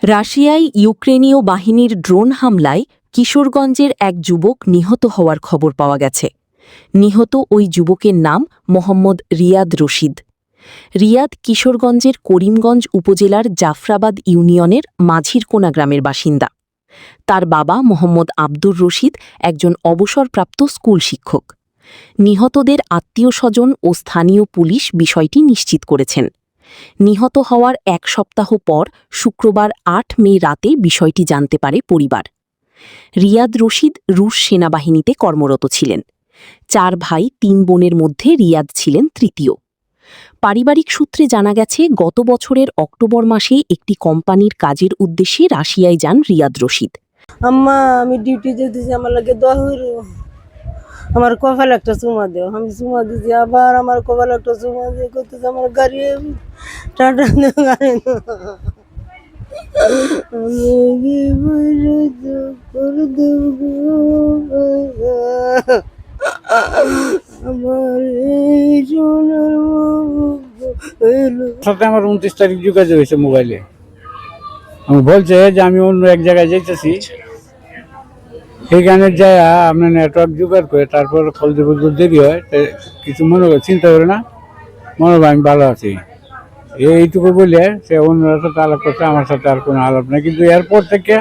রাশিয়ায় ইউক্রেনীয় বাহিনীর ড্রোন হামলায় কিশোরগঞ্জের এক যুবক নিহত হওয়ার খবর পাওয়া গেছে। নিহত ওই যুবকের নাম মোহাম্মদ রিয়াদ রশিদ। রিয়াদ কিশোরগঞ্জের করিমগঞ্জ উপজেলার জাফরাবাদ ইউনিয়নের মাঝিরকোনা গ্রামের বাসিন্দা। তার বাবা মোহাম্মদ আব্দুর রশিদ একজন অবসরপ্রাপ্ত স্কুল শিক্ষক। নিহতদের আত্মীয়স্বজন ও স্থানীয় পুলিশ বিষয়টি নিশ্চিত করেছেন। নিহত হওয়ার এক সপ্তাহ পর শুক্রবার ৮ মে রাতে বিষয়টি জানতে পারে পরিবার। রিয়াদ রশিদ রুশ সেনাবাহিনীতে কর্মরত ছিলেন। ৪ ভাই ৩ বোনের মধ্যে রিয়াদ ছিলেন তৃতীয়। পারিবারিক সূত্রে জানা গেছে, গত বছরের অক্টোবর মাসে একটি কোম্পানির কাজের উদ্দেশ্যে রাশিয়ায় যান রিয়াদ রশিদ। আম্মা, আমি ডিউটি যেতেছি, আমার লাগে দোয়া হইল। আমার কপাল একটা চুমা দেও। আমি চুমা দিছি, আবার আমার কপাল একটা চুমা দিয়ে করতেছে আমার গাড়ি টাটা গাড়ি সাথে আমার 29 তারিখ যোগাযোগ হয়েছে মোবাইলে। আমি বলছে যে আমি অন্য এক জায়গায় যাইতেছি, সেইখানে যায় আপনার নেটওয়ার্ক জোগাড় করে তারপর কল দেব, দেরি হয় কিছু মনে করে চিন্তা করে না, মনে হয় আমি ভালো আছি, এইটুকু বলে সে অন্যরা সাথে আলাপ করছে, আমার সাথে আর কোনো আলাপ নেই। কিন্তু এরপর থেকে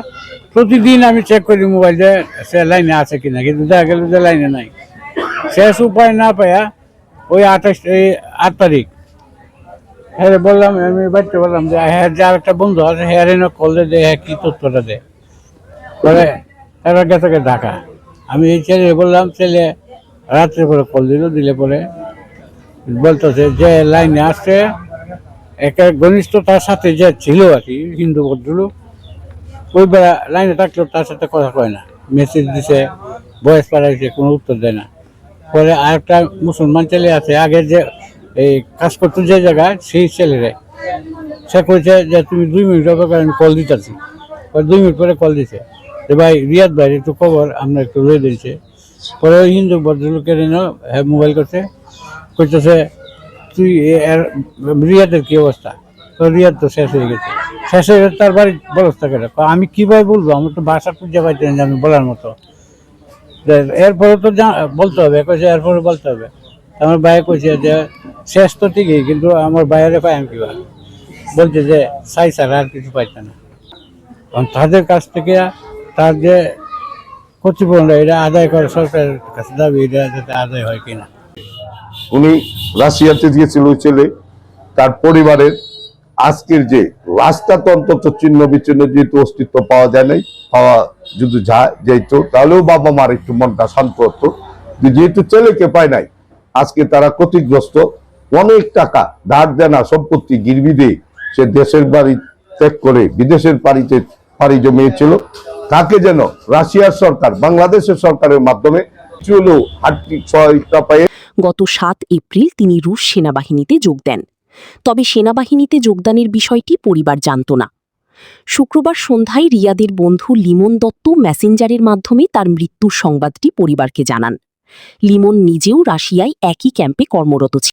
প্রতিদিন আমি চেক করি মোবাইলে সে লাইনে আছে কিনা, কিন্তু দেখা গেল যে লাইনে নাই। শেষ উপায় না পাইয়া ওই 8 তারিখ হ্যাঁ বললাম, আমি বাড়িতে বললাম যে হ্যাঁ, যার একটা বন্ধু আছে হ্যাঁ এনে কল দে, হ্যাঁ কি তথ্যটা দেয় পরে এরা গেছে ঢাকা। আমি এই ছেলে বললাম, ছেলে রাত্রে পরে কল দিলে পরে বলতেছে যে লাইনে আসছে এক ঘনিষ্ঠতার সাথে যে ছিল আর কি, হিন্দু ভদ্রলোক, ওই বেলা লাইনে থাকলেও তার সাথে কথা কয় না, মেসেজ দিছে, বয়স পাঠাইছে, কোনো উত্তর দেয় না। পরে আরেকটা মুসলমান ছেলে আছে, আগের যে এই কাজ করতো যে জায়গায়, সেই ছেলেরে সে কইছে যে তুমি 2 মিনিট অপেক্ষা, আমি কল দিতেছি। 2 মিনিট পরে কল দিছে যে ভাই রিয়াদ ভাই একটু খবর, আমরা একটু রয়ে দিয়েছে। পরে ওই হিন্দু ভদ্রলোকের হ্যাঁ মোবাইল করছে, কইতেছে তুই রিয়াদের কি অবস্থা? তো রিয়াদ তো শেষ হয়ে গেছে। শেষ হয়ে গেছে তার বাড়ির ব্যবস্থা করে। আমি কীভাবে বলবো, আমার তো ভাষা খুঁজে পাইতেন যে আমি বলার মতো। এরপরে তো বলতে হবে, কইছে এরপরে বলতে হবে। আমার ভাই কইছে যে শেষ তো ঠিকই, কিন্তু আমার বাইরে পাই আমি কিভাবে, বলছে যে চাই ছাড়া আর কিছু পাইছে না। কারণ তাদের কাছ থেকে তার যে ক্ষতিপূরণ এটা আদায় করে সরকারের কাছে দাবি, এটা যাতে আদায় হয় কিনা। উনি রাশিয়াতে গিয়েছিল ওই ছেলে, তার পরিবারের আজকের যে লাশটা তো অন্তত চিহ্ন বিচ্ছিন্ন যেহেতু অস্তিত্ব পাওয়া যায় নাই, পাওয়া যদি যাইতো তাহলেও বাবা মার একটু মনটা শান্ত হতো। যেহেতু ছেলেকে পায় নাই, আজকে তারা ক্ষতিগ্রস্ত। অনেক টাকা ধার দেনা সম্পত্তি গিরবি দিয়ে সে দেশের বাড়ি ত্যাগ করে বিদেশের পাড়ি জমিয়েছিল। তাকে যেন রাশিয়ার সরকার, বাংলাদেশের সরকারের মাধ্যমে চলো আর্থিক সহায়তা পায়। গত ৭ এপ্রিল তিনি রুশ সেনাবাহিনীতে যোগ দেন। তবে সেনাবাহিনীতে যোগদানের বিষয়টি পরিবার জানত না। শুক্রবার সন্ধ্যায় রিয়াদের বন্ধু লিমন দত্ত মেসেঞ্জারের মাধ্যমে তার মৃত্যুর সংবাদটি পরিবারকে জানান। লিমন নিজেও রাশিয়ায় একই ক্যাম্পে কর্মরত ছিলেন।